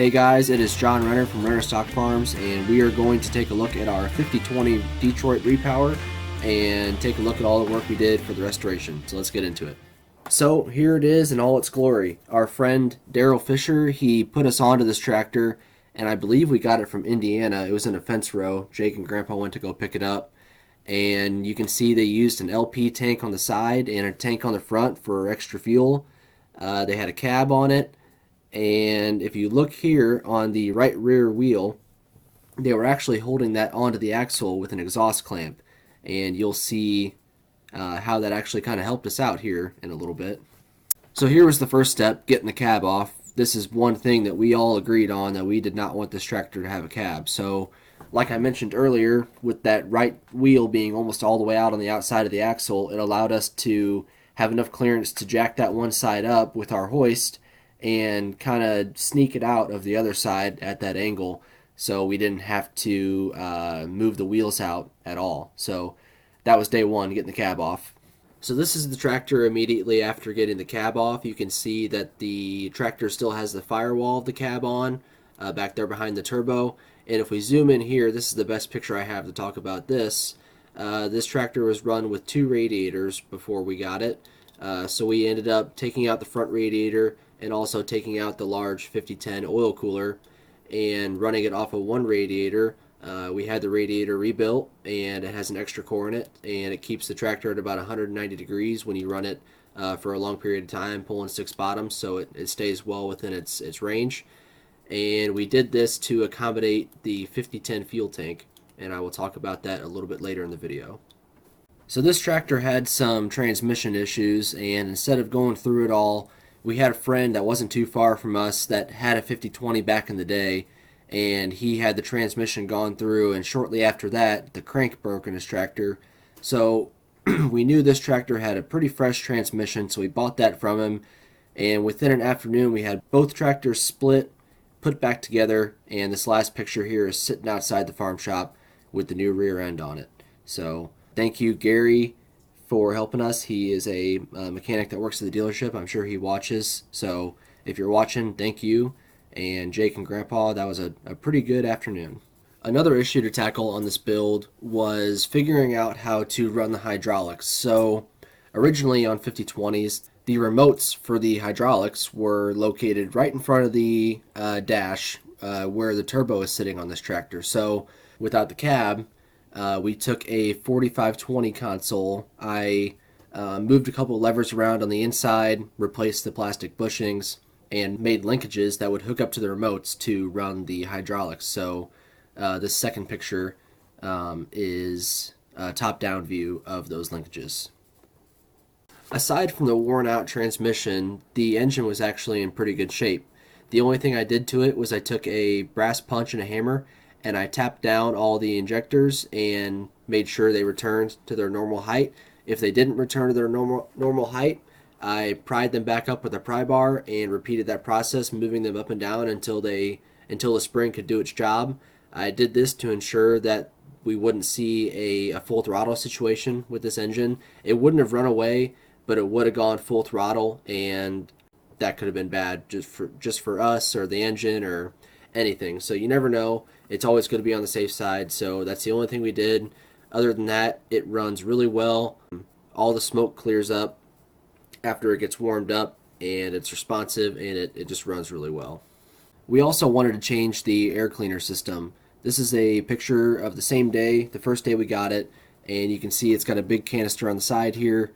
Hey guys, it is John Renner from Renner Stock Farms, and we are going to take a look at our 5020 Detroit Repower and take a look at all the work we did for the restoration. So let's get into it. So here it is in all its glory. Our friend Daryl Fisher, he put us onto this tractor, and I believe we got it from Indiana. It was in a fence row. Jake and Grandpa went to go pick it up, and you can see they used an LP tank on the side and a tank on the front for extra fuel. They had a cab on it. And if you look here on the right rear wheel, they were actually holding that onto the axle with an exhaust clamp. And you'll see how that actually kind of helped us out here in a little bit. So here was the first step, getting the cab off. This is one thing that we all agreed on, that we did not want this tractor to have a cab. So like I mentioned earlier, with that right wheel being almost all the way out on the outside of the axle, it allowed us to have enough clearance to jack that one side up with our hoist and kind of sneak it out of the other side at that angle, so we didn't have to move the wheels out at all. So that was day one, getting the cab off. So this is the tractor immediately after getting the cab off. You can see that the tractor still has the firewall of the cab on back there behind the turbo. And if we zoom in here, this is the best picture I have to talk about this. This tractor was run with 2 radiators before we got it. So we ended up taking out the front radiator and also taking out the large 5010 oil cooler and running it off of one radiator. We had the radiator rebuilt, and it has an extra core in it, and it keeps the tractor at about 190 degrees when you run it for a long period of time, pulling 6 bottoms, so it stays well within its range. And we did this to accommodate the 5010 fuel tank, and I will talk about that a little bit later in the video. So this tractor had some transmission issues, and instead of going through it all, we had a friend that wasn't too far from us that had a 5020 back in the day, and he had the transmission gone through, and shortly after that the crank broke in his tractor. So we knew this tractor had a pretty fresh transmission, so we bought that from him, and within an afternoon we had both tractors split, put back together, and this last picture here is sitting outside the farm shop with the new rear end on it. So thank you, Gary, for helping us. He is a mechanic that works at the dealership. I'm sure he watches, so if you're watching, thank you. And Jake and Grandpa, that was a pretty good afternoon. Another issue to tackle on this build was figuring out how to run the hydraulics. So originally on 5020s, the remotes for the hydraulics were located right in front of the dash where the turbo is sitting on this tractor. So without the cab, we took a 4520 console. I moved a couple levers around on the inside, replaced the plastic bushings, and made linkages that would hook up to the remotes to run the hydraulics. So this second picture is a top-down view of those linkages. Aside from the worn-out transmission, the engine was actually in pretty good shape. The only thing I did to it was I took a brass punch and a hammer, and I tapped down all the injectors and made sure they returned to their normal height. If they didn't return to their normal height, I pried them back up with a pry bar and repeated that process, moving them up and down until the spring could do its job. I did this to ensure that we wouldn't see a full throttle situation with this engine. It wouldn't have run away, but it would have gone full throttle, and that could have been bad just for us or the engine or anything. So you never know. It's always going to be on the safe side. So that's the only thing we did. Other than that, it runs really well. All the smoke clears up after it gets warmed up, and it's responsive, and it just runs really well. We also wanted to change the air cleaner system. This is a picture of the same day, the first day we got it, and you can see it's got a big canister on the side here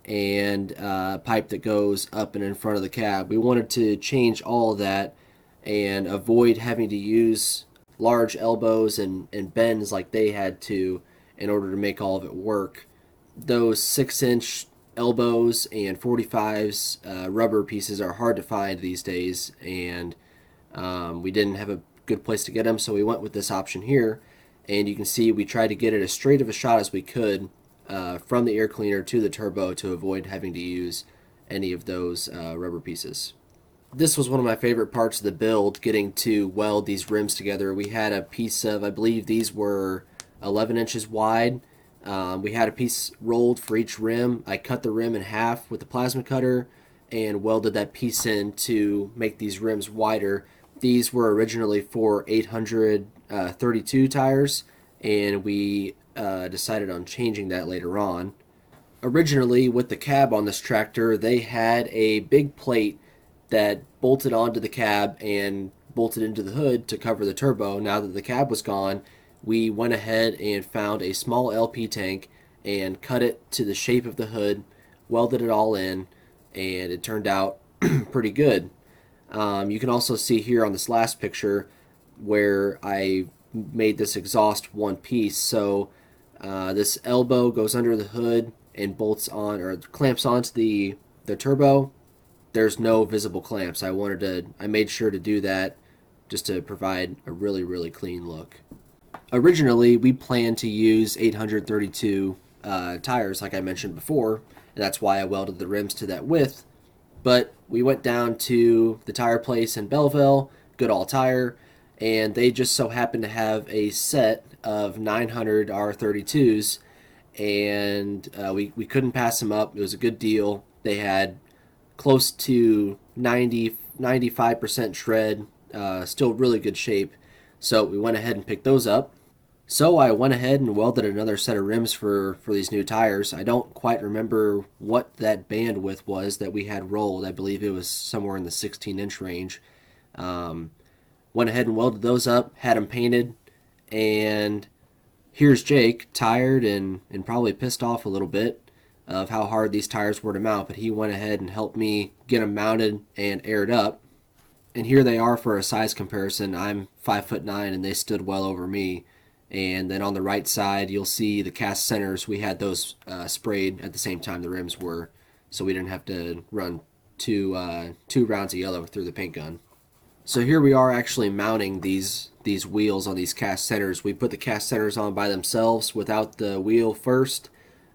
and a pipe that goes up and in front of the cab. We wanted to change all of that and avoid having to use large elbows and bends like they had to in order to make all of it work. Those 6-inch elbows and 45s rubber pieces are hard to find these days, and we didn't have a good place to get them, so we went with this option here. And you can see we tried to get it as straight of a shot as we could from the air cleaner to the turbo to avoid having to use any of those rubber pieces. This was one of my favorite parts of the build, getting to weld these rims together. We had a piece of, I believe these were 11 inches wide. We had a piece rolled for each rim. I cut the rim in half with the plasma cutter and welded that piece in to make these rims wider. These were originally for 832 tires, and we decided on changing that later on. Originally, with the cab on this tractor, they had a big plate that bolted onto the cab and bolted into the hood to cover the turbo. Now that the cab was gone, we went ahead and found a small LP tank and cut it to the shape of the hood, welded it all in, and it turned out pretty good. You can also see here on this last picture where I made this exhaust one piece. So this elbow goes under the hood and bolts on or clamps onto the turbo. There's no visible clamps. I made sure to do that just to provide a really clean look. Originally, we planned to use 832 tires, like I mentioned before, and that's why I welded the rims to that width. But we went down to the tire place in Belleville, Good All Tire, and they just so happened to have a set of 900 R32s, and we couldn't pass them up. It was a good deal. They had close to 95% shred, still really good shape. So we went ahead and picked those up. So I went ahead and welded another set of rims for these new tires. I don't quite remember what that bandwidth was that we had rolled. I believe it was somewhere in the 16-inch range. Went ahead and welded those up, had them painted, and here's Jake, tired and probably pissed off a little bit of how hard these tires were to mount, but he went ahead and helped me get them mounted and aired up. And here they are for a size comparison. I'm 5'9" and they stood well over me. And then on the right side, you'll see the cast centers. We had those sprayed at the same time the rims were, so we didn't have to run two rounds of yellow through the paint gun. So here we are actually mounting these wheels on these cast centers. We put the cast centers on by themselves without the wheel first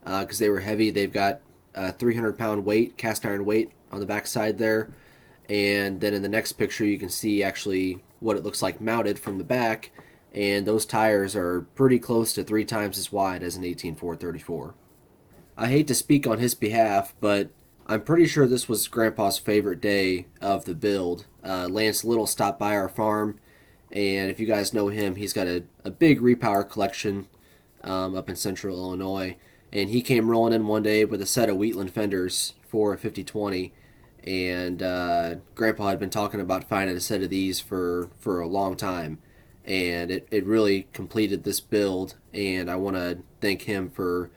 because they were heavy. They've got 300-pound weight, cast iron weight on the back side there. And then in the next picture, you can see actually what it looks like mounted from the back. And those tires are pretty close to 3 times as wide as an 18434. I hate to speak on his behalf, but I'm pretty sure this was Grandpa's favorite day of the build. Lance Little stopped by our farm, and if you guys know him, he's got a big repower collection up in central Illinois. And he came rolling in one day with a set of Wheatland fenders for a 5020. And Grandpa had been talking about finding a set of these for a long time. And it really completed this build, and I want to thank him for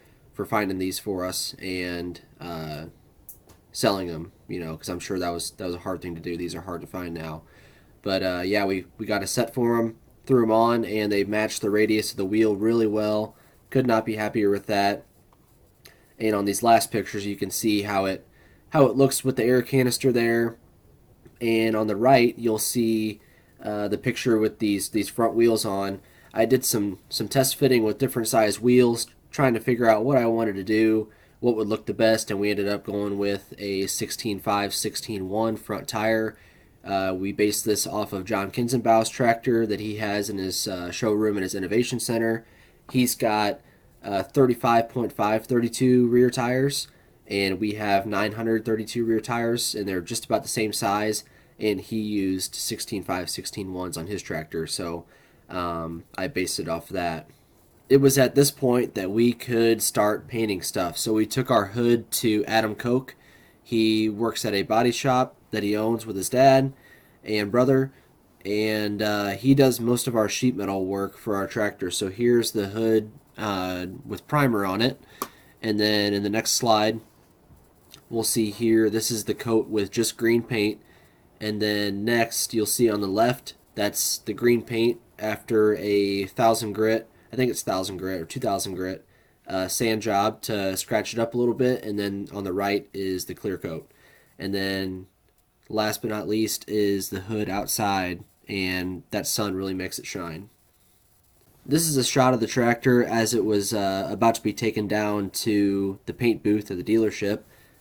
finding these for us and selling them, because I'm sure that was a hard thing to do. These are hard to find now. But yeah, we got a set for them, threw them on, and they matched the radius of the wheel really well. Could not be happier with that. And on these last pictures, you can see how it looks with the air canister there. And on the right, you'll see the picture with these front wheels on. I did some test fitting with different size wheels, trying to figure out what I wanted to do, what would look the best, and we ended up going with a 16.5, 16.1 front tire. We based this off of John Kinzenbaw's tractor that he has in his showroom in his innovation center. He's got 35.5 32 rear tires, and we have 932 rear tires, and they're just about the same size. And he used 16.5, 16.1s on his tractor, so I based it off that. It was at this point that we could start painting stuff. So we took our hood to Adam Koch. He works at a body shop that he owns with his dad and brother, and he does most of our sheet metal work for our tractor. So here's the hood with primer on it, and then in the next slide, we'll see here, this is the coat with just green paint. And then next, you'll see on the left, that's the green paint after a 1,000 grit, I think it's 1,000 grit or 2,000 grit sand job to scratch it up a little bit. And then on the right is the clear coat. And then last but not least is the hood outside, and that sun really makes it shine. This is a shot of the tractor as it was about to be taken down to the paint booth of the dealership.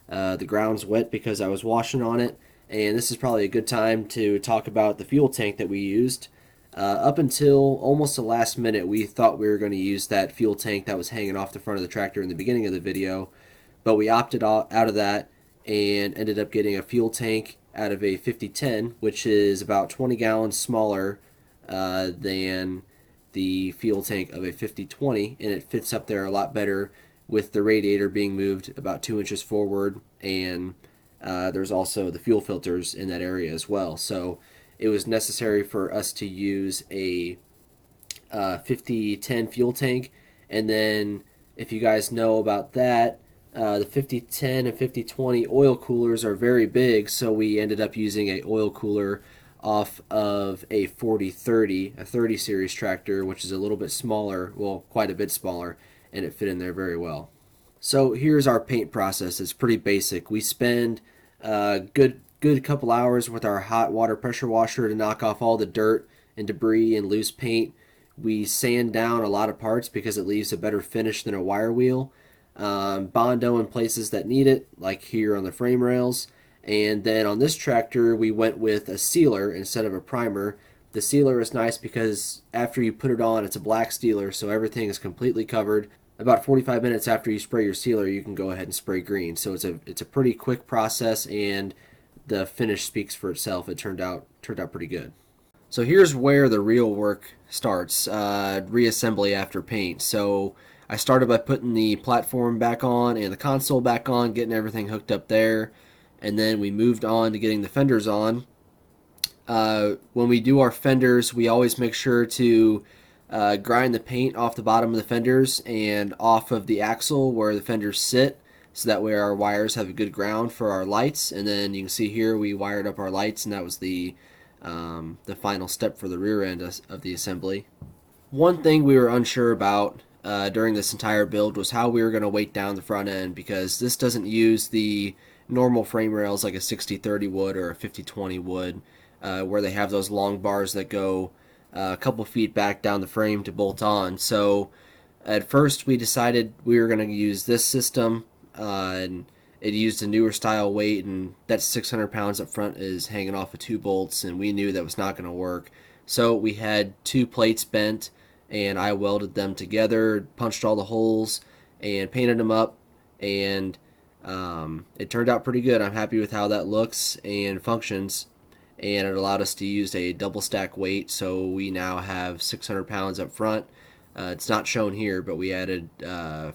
The ground's wet because I was washing on it. And this is probably a good time to talk about the fuel tank that we used. Up until almost the last minute, we thought we were going to use that fuel tank that was hanging off the front of the tractor in the beginning of the video, but we opted out of that and ended up getting a fuel tank out of a 5010, which is about 20 gallons smaller than the fuel tank of a 5020, and it fits up there a lot better with the radiator being moved about 2 inches forward, and there's also the fuel filters in that area as well. So it was necessary for us to use a 5010 fuel tank. And then, if you guys know about that, the 5010 and 5020 oil coolers are very big, so we ended up using a oil cooler off of a 4030, a 30 series tractor, which is a little bit smaller, well, quite a bit smaller, and it fit in there very well. So here's our paint process. It's pretty basic. We spend a good couple hours with our hot water pressure washer to knock off all the dirt and debris and loose paint. We sand down a lot of parts because it leaves a better finish than a wire wheel. Bondo in places that need it, like here on the frame rails. And then on this tractor, we went with a sealer instead of a primer. The sealer is nice because after you put it on, it's a black sealer, so everything is completely covered. About 45 minutes after you spray your sealer, you can go ahead and spray green. So it's a pretty quick process, and the finish speaks for itself. It turned out pretty good. So here's where the real work starts, reassembly after paint. So I started by putting the platform back on and the console back on, getting everything hooked up there, and then we moved on to getting the fenders on. When we do our fenders, we always make sure to grind the paint off the bottom of the fenders and off of the axle where the fenders sit, so that way our wires have a good ground for our lights. And then you can see here we wired up our lights, and that was the final step for the rear end of the assembly. One thing we were unsure about during this entire build was how we were going to weight down the front end, because this doesn't use the normal frame rails like a 60/30 would or a 50/20 would, where they have those long bars that go a couple feet back down the frame to bolt on. So at first we decided we were going to use this system, and it used a newer style weight, and that 600 pounds up front is hanging off of 2 bolts, and we knew that was not going to work. So we had 2 plates bent, and I welded them together, punched all the holes, and painted them up, and it turned out pretty good. I'm happy with how that looks and functions, and it allowed us to use a double stack weight, so we now have 600 pounds up front. It's not shown here, but we added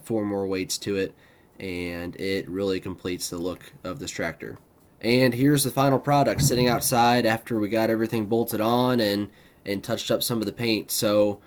4 more weights to it, and it really completes the look of this tractor. And here's the final product sitting outside after we got everything bolted on and touched up some of the paint. So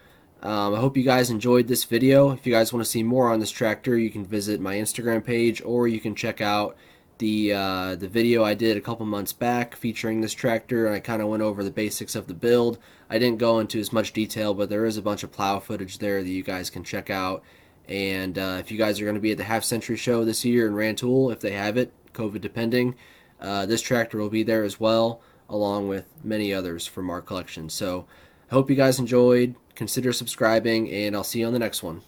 I hope you guys enjoyed this video. If you guys want to see more on this tractor, you can visit my Instagram page, or you can check out the video I did a couple months back featuring this tractor. I kind of went over the basics of the build. I didn't go into as much detail, but there is a bunch of plow footage there that you guys can check out. And if you guys are going to be at the Half Century Show this year in Rantoul, if they have it, COVID depending, this tractor will be there as well, along with many others from our collection. So I hope you guys enjoyed. Consider subscribing, and I'll see you on the next one.